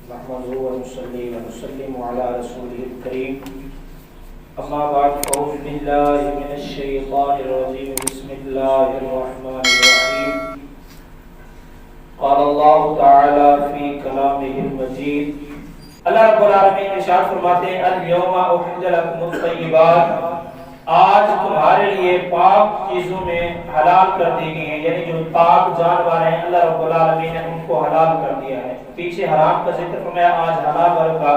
نحمده ونصلي ونسلم على رسوله الكريم اما بعد فاعوذ بالله من الشيطان الرجيم بسم الله الرحمن الرحيم قال الله تعالى في كلامه المجيد اللہ رب العالمین ارشاد فرماتے ہیں اليوم احل لكم الطیبات، آج تمہارے لیے پاک چیزوں میں حلال کر دی گئی ہیں، یعنی جو پاک جانور ہیں اللہ رب العالمین نے ان کو حلال کر دیا ہے۔ پیچھے حرام کا ذکر فرمایا، آج حلال کا،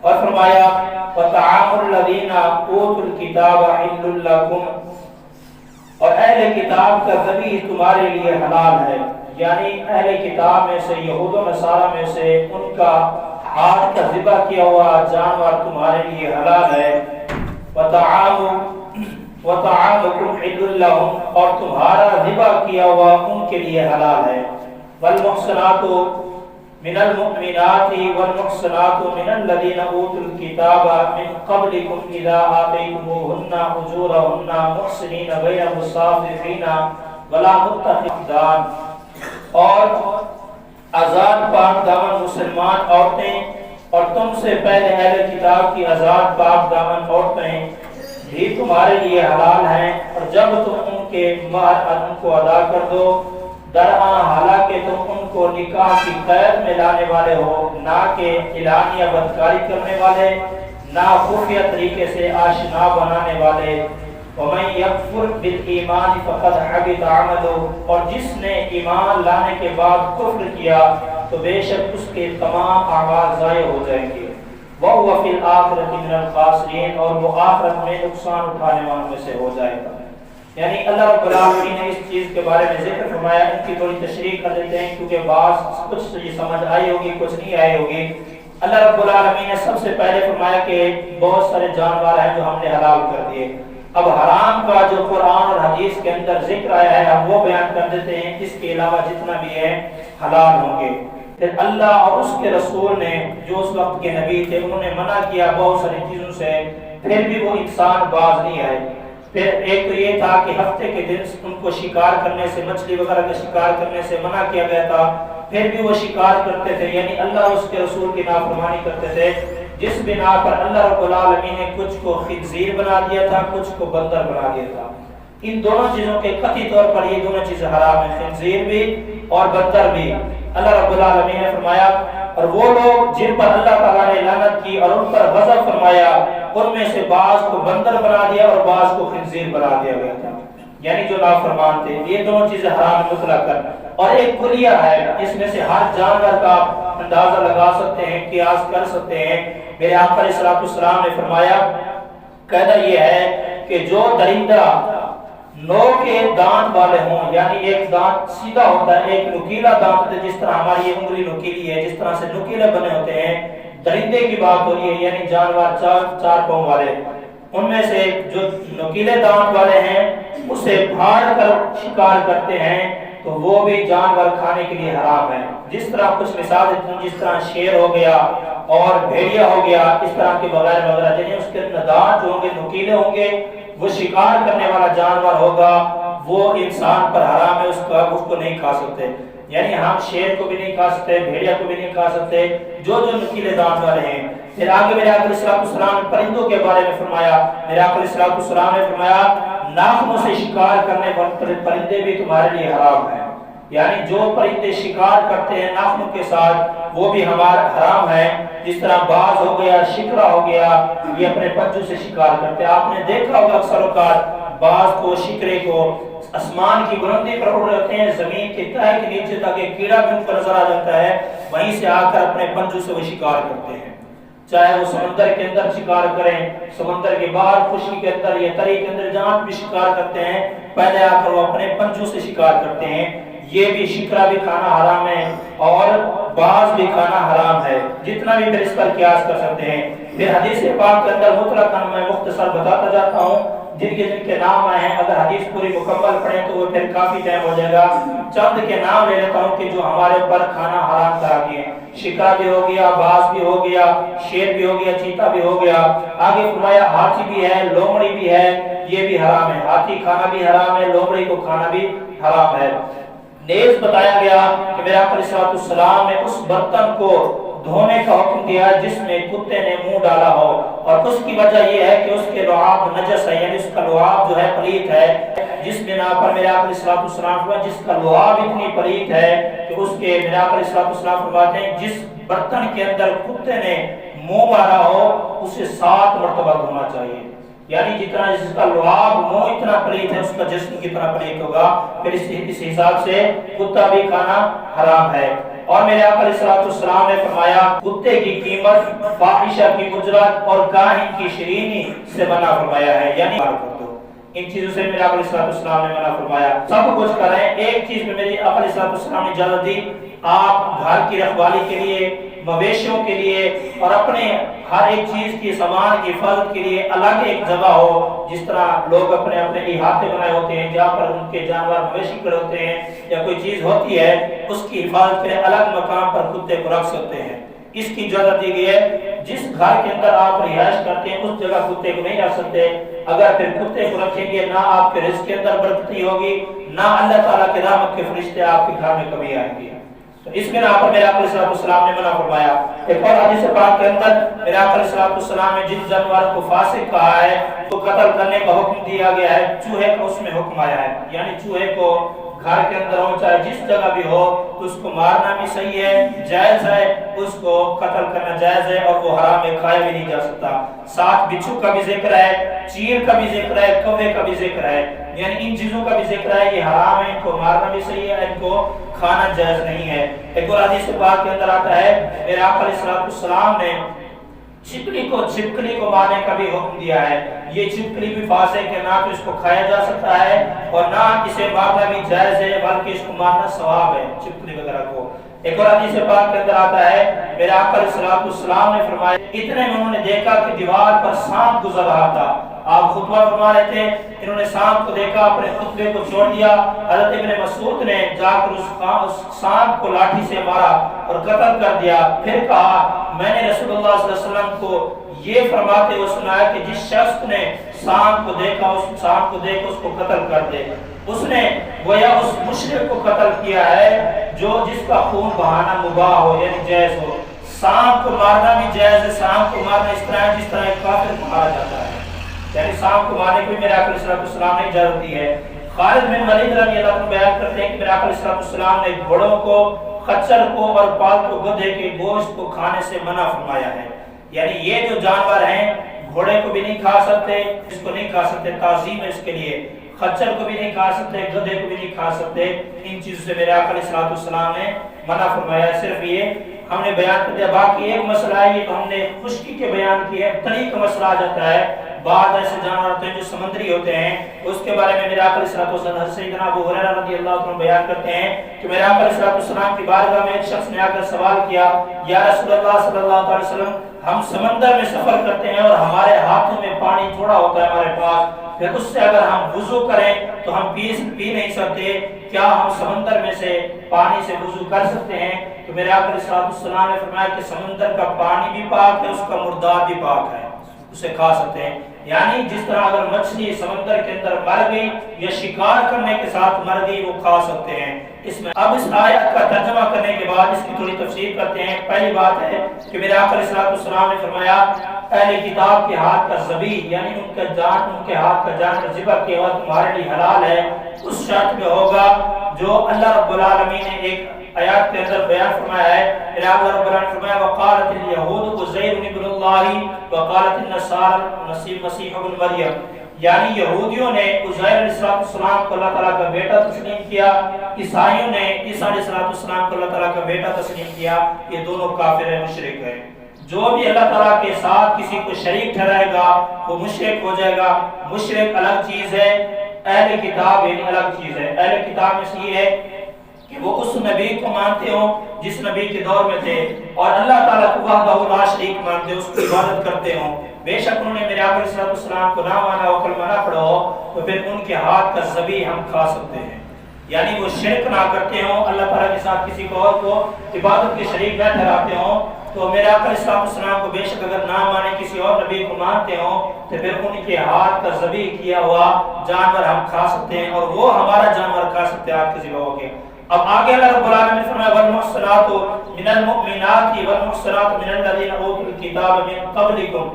اور فرمایا وَطَعَامُ الَّذِينَ أُوتُوا الْكِتَابَ حِلٌّ لَّكُمْ، اور اہل کتاب کا ذبیح تمہارے لیے حلال ہے، یعنی اہل کتاب میں سے یہود و نصارہ میں سے ان کا ہاتھ کا ذبح کیا ہوا جانور تمہارے لیے حلال ہے۔ وَطَعَامُكُمْ حِلٌّ لَّهُمْ، اور تمہارا ذبح کیا ہوا ان کے لیے حلال ہے۔ وَالْمُحْصَنَاتُ مِنَ الْمُؤْمِنَاتِ وَالْمُحْصَنَاتُ مِنَ الَّذِينَ أُوتُوا الْكِتَابَ مِنْ قَبْلِكُمْ إِذَا آتَيْتُمُوهُنَّ أُجُورَهُنَّ مُحْصِنِينَ غَيْرَ مُسَافِحِينَ وَلَا مُتَّخِذِي أَخْدَانٍ، اور آزاد پاک دامن مسلمان عورتیں اور تم سے پہلے اہل کتاب کی آزاد پاک دامن عورتیں بھی تمہارے لیے حلال ہیں، اور جب تم ان کے مہر ان کو ادا کر دو، درآں حالانکہ تم ان کو نکاح کی قید میں لانے والے ہو، نہ کہ اعلانیہ بدکاری کرنے والے، نہ خفیہ طریقے سے آشنا بنانے والے۔ وَمَن يَكْفُرْ بِالْإِيمَانِ فَقَدْ حَبِطَ عَمَلُهُ، اور جس نے ایمان لانے کے بعد کفر کیا تو بے شک اس کے تمام اعمال ضائع ہو جائیں گے۔ وَهُوَ فِي الْآخِرَةِ مِنَ الْخَاسِرِينَ، اور وہ آخرت میں نقصان اٹھانے والوں میں سے ہو جائے گا۔ یعنی اللہ رب العالمین نے اس چیز کے بارے میں ذکر فرمایا، ان کی تھوڑی تشریح کر دیتے ہیں کیونکہ بعض کچھ یہ سمجھ آئی ہوگی کچھ نہیں آئی ہوگی۔ اللہ رب العالمین نے سب سے پہلے فرمایا کہ بہت سارے جانور ہیں جو ہم نے حلال کر دیے۔ اب حرام کا جو قرآن اور حدیث کے اندر ذکر آیا ہے ہم وہ بیان کر دیتے ہیں، اس کے علاوہ جتنا بھی ہے حلال ہوں گے۔ پھر اللہ اور اس کے رسول نے جو اس وقت کے نبی تھے انہوں نے منع کیا بہت ساری چیزوں سے، پھر بھی وہ انسان باز نہیں آئے۔ پھر ایک تو یہ تھا کہ ہفتے کے دن ان کو شکار کرنے سے، مچھلی وغیرہ کا شکار کرنے سے منع کیا گیا تھا، پھر بھی وہ شکار کرتے تھے، یعنی اللہ اور اس کے رسول کی نافرمانی کرتے تھے، جس بنا پر اللہ رب العالمین نے کچھ کو خنزیر بنا دیا تھا، کچھ کو بندر بنا دیا تھا۔ ان دونوں چیزوں کے قطعی طور پر یہ دونوں چیزیں حرام ہیں، خنزیر بھی اور بندر بھی۔ اللہ رب العالمین نے فرمایا اور وہ لوگ جن پر اللہ تعالیٰ نے لعنت کی اور ان پر غضب فرمایا، ان میں سے بعض کو بندر بنا دیا اور بعض کو خنزیر بنا دیا گیا تھا، یعنی جو نافرمان تھے۔ یہ دونوں چیزیں حرام مطلق کر، اور ایک کلیہ ہے، اس میں سے ہر جانور کا اندازہ لگا سکتے ہیں، قیاس کر سکتے ہیں۔ میرے آقا علیہ السلام نے فرمایا قاعدہ یہ ہے کہ جو درندہ نو کے دانت والے ہوں، یعنی ایک دانت سیدھا ہوتا ہے، ایک نکیلا دانت ہے، جس طرح ہماری یہ انگلی نکیلی ہے، جس طرح سے نکیلے بنے ہوتے ہیں، درندے کی بات ہو رہی ہے، یعنی جانور چار پاؤں والے، ان میں سے جو نکیلے دانت والے ہیں اسے پھاڑ کر شکار کرتے ہیں تو وہ بھی جانور کھانے کے لیے حرام ہے۔ جس طرح کچھ مثال دیتے ہیں، جس طرح شیر ہو گیا اور بھیڑیا ہو گیا، اس طرح کے وغیرہ وغیرہ، جنہیں اس کے دانت جو ہوں گے نکیلے ہوں گے، وہ شکار کرنے والا جانور ہوگا، وہ انسان پر حرام ہے، اس کو نہیں کھا سکتے، یعنی ہم شیر کو بھی نہیں کھا سکتے، بھیڑیا کو بھی نہیں کھا سکتے، جو نکیلے دانت والے ہیں۔ پھر آگے میرے آقا علیہ السلام نے پرندوں کے بارے میں فرمایا، میرے آقا علیہ السلام نے فرمایا ناخنوں سے شکار کرنے والے پرندے بھی تمہارے لیے حرام ہیں، یعنی جو پرندے شکار کرتے ہیں ناخنوں کے ساتھ وہ بھی ہمارا حرام ہے۔ جس طرح باز ہو گیا، شکرا ہو گیا، یہ اپنے پنجوں سے شکار کرتے ہیں۔ آپ نے دیکھا ہوگا اکثر اوقات باز کو، شکرے کو آسمان کی بلندی پر اڑ رہتے ہیں، زمین کے تہہ کے نیچے تک ایک کیڑا بھی ان کو نظر آ جاتا ہے، وہیں سے آ کر اپنے پنجوں سے وہ شکار کرتے ہیں، چاہے وہ سمندر کے اندر شکار کریں، سمندر کے باہر خشکی کے اندر یا تری کے اندر جہاں بھی شکار کرتے ہیں، پہلے آ کر وہ اپنے پنجوں سے شکار کرتے ہیں۔ یہ بھی شکرا بھی کھانا حرام ہے اور باز بھی کھانا حرام ہے، جتنا بھی پھر اس پر قیاس کر سکتے ہیں۔ پھر حدیث پاک کے اندر مطلقاً میں مختصر بتاتا جاتا ہوں، جن کے نام آئے ہیں، اگر حدیث پوری مکمل پڑھیں تو وہ پھر کافی ٹائم ہو جائے گا، چند کے نام لے لیتا ہوں کہ جو ہمارے اوپر کھانا حرام کرا دیے۔ شکرا بھی ہو گیا، باز بھی ہو گیا، شیر بھی ہو گیا، چیتا بھی ہو گیا، آگے فرمایا ہاتھی بھی ہے، لومڑی بھی ہے، یہ بھی حرام ہے، ہاتھی کھانا بھی حرام ہے، لومڑی کو کھانا بھی حرام ہے۔ نیز بتایا گیا کہ میرے آقا علیہ السلام نے اس برتن کو دھونے کا حکم دیا جس میں کتے نے منہ ڈالا ہو، اور اس کی وجہ یہ ہے کہ اس کے لعاب نجس ہے، یعنی اس کا لعاب جو ہے پلیت ہے، جس بنا پر میرے آقا علیہ السلام فرمایا جس کا لعاب اتنی پلیت ہے کہ اس کے میرے آقا علیہ السلام فرماتے ہیں جس برتن کے اندر کتے نے منہ مارا ہو اسے 7 مرتبہ دھونا چاہیے، یعنی جتنا جس کا لعاب منہ اتنا پلیت ہے اس کا جسم کتنا پلیت ہوگا، پھر اس حساب سے کتا بھی کھانا حرام ہے۔ اور میرے آقا علیہ السلام نے فرمایا کتے کی قیمت فاحشہ کی اجرت اور کاہن کی شرینی سے منع فرمایا ہے، یعنی ان چیزوں سے میرے آقا علیہ السلام نے منع فرمایا۔ سب کچھ کریں، ایک چیز میں میرے آقا علیہ السلام نے اجازت دی، آپ گھر کی رکھوالی کے لیے، مویشیوں کے لیے اور اپنے ہر ایک چیز کی سامان کی حفاظت کے لیے الگ ایک جگہ ہو، جس طرح لوگ اپنے احاطے بنائے ہوتے ہیں جہاں پر ان کے جانور مویشی کھڑے ہوتے ہیں یا کوئی چیز ہوتی ہے، اس کی حفاظت کے لیے الگ مقام پر کتے کو رکھ سکتے ہیں، اس کی اجازت دی گئی ہے۔ جس گھر کے اندر آپ رہائش کرتے ہیں اس جگہ کتے کو نہیں رکھ سکتے، اگر پھر کتے کو رکھیں گے نہ آپ کے رزق کے اندر برکتی ہوگی، نہ اللہ تعالیٰ کے رحمت کے فرشتے آپ کے گھر میں کبھی آئیں گے، تو اس بنا پر میرے آقا علیہ السلام نے منع فرمایا۔ ایک اور حدیث پاک کے اندر میرے آقا علیہ السلام نے جس جانور کو فاسق کہا ہے تو قتل کرنے کا حکم دیا گیا ہے، چوہے کا اس میں حکم آیا ہے، یعنی چوہے کو گھر کے اندر ہو چاہے جس جگہ بھی ہو تو اس کو مارنا بھی صحیح ہے، جائز ہے، اس کو قتل کرنا جائز ہے اور وہ حرام ہے، کھایا بھی نہیں جا سکتا۔ ساتھ بچھو کا بھی ذکر ہے، چیر کا بھی ذکر ہے، کوے کا بھی ذکر ہے، یعنی ان چیزوں کا بھی ذکر ہے، یہ حرام ہے، ان کو مارنا بھی صحیح ہے، ان کو کھانا جائز نہیں ہے۔ ایک اور حدیث پاک کے اندر آتا ہے میرے آقا علیہ السلام نے چھپکلی کو مارنے کا بھی حکم دیا ہے، یہ چھپکلی بھی فاسق ہے، نہ تو اس کو کھایا جا سکتا ہے اور نہ اسے مارنا بھی جائز ہے، بلکہ اس کو مارنا ثواب ہے چھپکلی وغیرہ کو۔ ایک اور حدیث پاک کے اندر آتا ہے میرے آقا علیہ السلام نے فرمایا اتنے میں انہوں نے دیکھا کہ دیوار پر سانپ گزر رہا تھا، آپ خطبہ فرما رہے تھے، انہوں نے سانپ کو دیکھا، اپنے خطبے کو چھوڑ دیا، حضرت ابن مسعود نے جا کر اس سانپ کو لاٹھی سے مارا اور قتل کر دیا، پھر کہا میں نے رسول اللہ صلی اللہ علیہ وسلم کو یہ فرماتے ہوئے سنا ہے کہ جس شخص نے سانپ کو دیکھا اس کو قتل کر دے، اس نے گویا اس مشرک کو قتل کیا ہے جو جس کا خون بہانا مباح ہو، یعنی جائز ہو۔ سانپ کو مارنا بھی جائز ہے، سانپ کو مارنا اس طرح جس طرح ایک کافر کو مارا جاتا ہے، یعنی سانپ کو مارنے کو میرے آقا علیہ السلام نے اجازت دی ہے۔ خالد بن ولید رضی اللہ عنہ بیان کرتے ہیں کہ میرے آقا علیہ السلام نے گھوڑوں کو، خچر کو اور پالتو گدھے کے گوشت کو کھانے سے منع فرمایا ہے، یعنی یہ جو جانور ہیں گھوڑے کو بھی نہیں کھا سکتے، اس کو نہیں کھا سکتے، تعظیم ہے اس کے لیے، خچر کو بھی نہیں کھا سکتے، گدھے کو بھی نہیں کھا سکتے، ان چیزوں سے میرے آقا علیہ السلام نے منع فرمایا ہے۔ صرف یہ ہم نے بیان کر دیا، باقی ایک مسئلہ ہے یہ تو ہم نے خشکی کے بیان کی ہے، تری کا مسئلہ آ جاتا ہے، بعض ایسے جانور ہوتے ہیں جو سمندری ہوتے ہیں، اس کے بارے میں میرے آقا علیہ السلام سیدنا ابو ہریرہ رضی اللہ عنہ بیان کرتے ہیں کہ میرے آقا علیہ السلام کی بارگاہ میں ایک شخص نے آ کر سوال کیا، یا رسول اللہ صلی اللہ علیہ وسلم ہم سمندر میں سفر کرتے ہیں اور ہمارے ہاتھوں میں پانی تھوڑا ہوتا ہے ہمارے پاس، پھر اس سے اگر ہم وضو کریں تو ہم پی نہیں سکتے، کیا ہم سمندر میں سے پانی سے وضو کر سکتے ہیں؟ تو میرے آقا علیہ السلام نے فرمایا کہ سمندر کا پانی بھی پاک ہے، اس کا مردار بھی پاک ہے، اسے کھا سکتے ہیں، یعنی جس طرح اگر مچھلی سمندر کے اندر مر گئی یا شکار کرنے کے ساتھ مر گئی وہ کھا سکتے ہیں۔ اس میں اب اس آیت کا ترجمہ کرنے کے بعد اس کی تھوڑی تفسیر کرتے ہیں۔ پہلی بات ہے کہ میرے آقا علیہ السلام نے فرمایا اہل کتاب کے ہاتھ کا ذبیح، یعنی ان کے ہاتھ کا جانور ذبح کیا ہوا تمہارے لیے حلال ہے، اس شرط میں ہوگا جو اللہ رب العالمین نے ایک آیات کے اندر بیان فرمایا ہے۔ اللہ رب العالمین نے فرمایا وقالت الیہود عزیر ابن اللہ وقالت النصارى مسیح ابن مریم، یعنی یہودیوں نے عزیر علیہ السلام کو اللہ تعالیٰ کا بیٹا تسلیم کیا، عیسائیوں نے عیسیٰ علیہ السلام کو اللہ تعالیٰ کا بیٹا تسلیم کیا، یہ دونوں کافر ہیں، مشرک ہیں۔ جو بھی اللہ تعالیٰ کے ساتھ کسی کو شریک ٹھہرائے گا وہ مشرک ہو جائے گا۔ مشرک الگ چیز ہے، اہل کتاب یعنی الگ چیز ہے۔ اہل کتاب میں سے یہ ہے کہ وہ اس نبی کو مانتے ہوں جس نبی کے دور میں تھے اور اللہ تعالیٰ کو وحدہ لا شریک مانتے، اس کی عبادت کرتے ہوں۔ بے شک انہوں نے میرے آقا علیہ السلام کو نہ مانا ہو، کلمہ نہ پڑھا ہو، تو پھر ان کے ہاتھ کا ذبیح ہم کھا سکتے ہیں، یعنی وہ شرک نہ کرتے ہوں، اللہ تعالیٰ کے ساتھ کسی کو اور کو عبادت کے شریک نہ ٹھہراتے ہوں۔ تو میرے آقا علیہ السلام کو بے شک اگر نہ مانے کسی اور نبی کو مانتے ہوں تو پھر ان کے ہاتھ کا ذبیح کیا ہوا جانور ہم کھا سکتے ہیں اور وہ ہمارا جانور کھا سکتے ہیں، آپ کے ذبح ہو کے۔ اب آگے اللہ رب العالمین نے فرمایا والمحصنات من المؤمنات والمحصنات من الذین اوتوا الکتاب من قبلکم،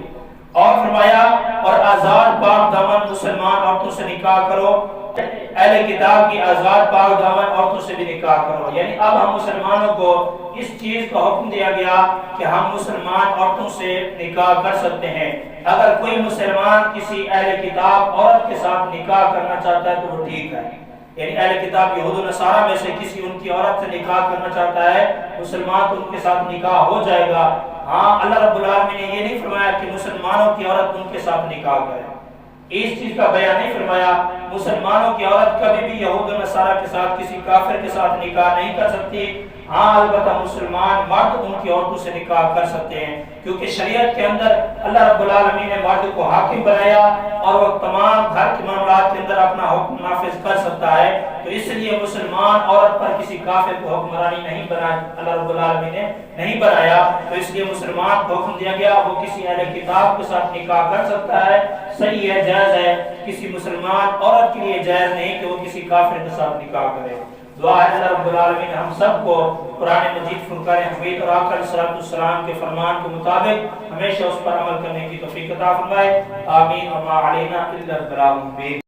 اور فرمایا اور آزاد پاک دامن مسلمان عورتوں سے نکاح کرو، اہل کتاب کی آزاد پاک دامن عورتوں سے بھی نکاح کرو۔ یعنی اب ہم مسلمانوں کو اس چیز کا حکم دیا گیا کہ ہم مسلمان عورتوں سے نکاح کر سکتے ہیں۔ اگر کوئی مسلمان کسی اہل کتاب عورت کے ساتھ نکاح کرنا چاہتا ہے تو وہ ٹھیک ہے، یعنی اہل کتاب یہود و نصارہ میں سے کسی ان کی عورت سے نکاح کرنا چاہتا ہے مسلمان تو ان کے ساتھ نکاح ہو جائے گا۔ ہاں اللہ رب العالمین نے یہ نہیں فرمایا کہ مسلمانوں کی عورت ان کے ساتھ نکاح کرے، اس چیز کا بیان نہیں فرمایا۔ مسلمانوں کی عورت کبھی بھی یہود و نصارہ کے ساتھ کسی کافر کے ساتھ نکاح نہیں کر سکتی، ہاں البتہ مسلمان مرد ان کی عورتوں سے نکاح کر سکتے ہیں، کیونکہ شریعت کے اندر اللہ رب العالمین نے مرد کو حاکم بنایا اور وہ تمام گھر کے معاملات کے اندر اپنا حکم نافذ کر سکتا ہے، تو اس لیے مسلمان عورت پر کسی کافر کو حکمرانی نہیں بنایا، اللہ رب العالمین نے نہیں بنایا، تو اس لیے مسلمان کو حکم دیا گیا وہ کسی اہل کتاب کے ساتھ نکاح کر سکتا ہے، صحیح ہے، جائز ہے۔ کسی مسلمان عورت کے لیے جائز نہیں کہ وہ کسی کافر کے ساتھ نکاح کرے۔ دعا ہے اللہ رب العالمین ہم سب کو قرآن مجید فرقان حمید اور آقا علیہ السلام کے فرمان کے مطابق ہمیشہ اس پر عمل کرنے کی توفیق عطا فرمائے، آمین۔ وما علینا الا البلاغ المبین۔